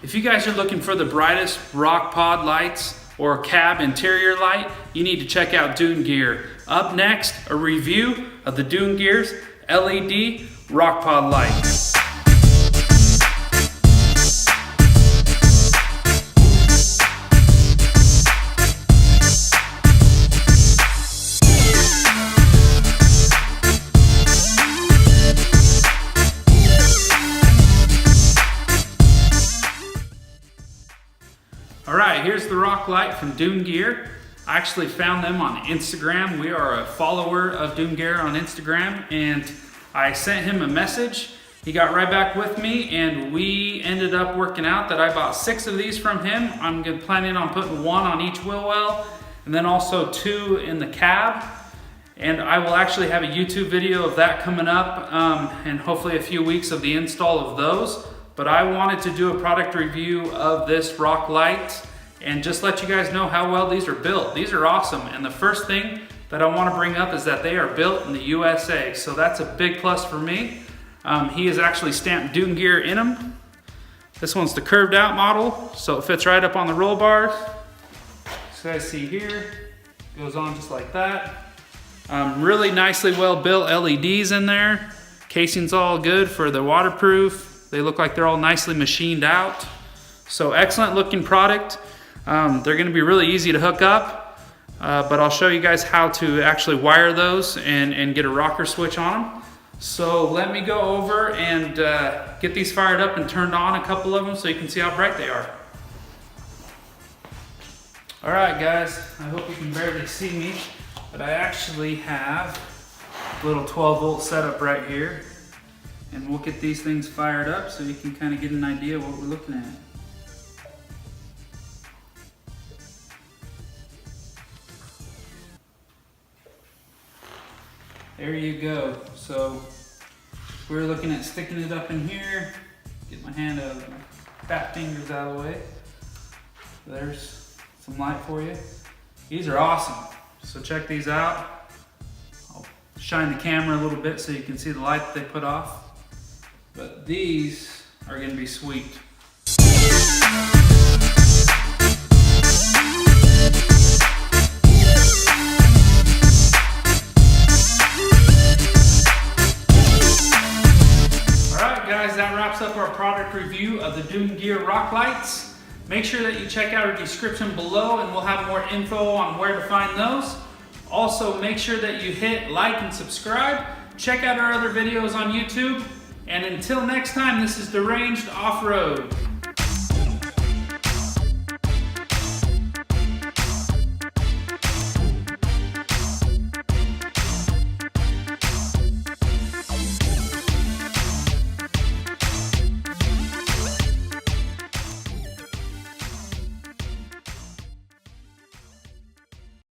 If you guys are looking for the brightest rock pod lights or cab interior light, you need to check out Dune Gear. Up next, a review of the Dune Gear's LED rock pod light. Alright, here's the rock light from Dune Gear. I actually found them on Instagram. We are a follower of Dune Gear on Instagram, and I sent him a message. He got right back with me, and we ended up working out that I bought 6 of these from him. I'm planning on putting 1 on each wheel well, and then also 2 in the cab. And I will actually have a YouTube video of that coming up, and hopefully a few weeks of the install of those. But I wanted to do a product review of this rock light and just let you guys know how well these are built. These are awesome, and the first thing that I want to bring up is that they are built in the USA, so that's a big plus for me. He has actually stamped Dune Gear in them. This one's the curved out model, so it fits right up on the roll bars. So you guys see here, goes on just like that. Really nicely well built LEDs in there. Casing's all good for the waterproof. They look like they're all nicely machined out. So excellent looking product. They're gonna be really easy to hook up, but I'll show you guys how to actually wire those and get a rocker switch on them. So let me go over and get these fired up and turned on, a couple of them, so you can see how bright they are. All right, guys, I hope you can barely see me, but I actually have a little 12-volt setup right here. And we'll get these things fired up so you can kind of get an idea of what we're looking at. There you go. So we're looking at sticking it up in here. Get my hand out of my fat fingers out of the way. There's some light for you. These are awesome. So check these out. I'll shine the camera a little bit so you can see the light that they put off. But these are going to be sweet. Alright guys, that wraps up our product review of the Dune Gear rock lights. Make sure that you check out our description below and we'll have more info on where to find those. Also, make sure that you hit like and subscribe. Check out our other videos on YouTube. And until next time, this is Deranged Off-Road.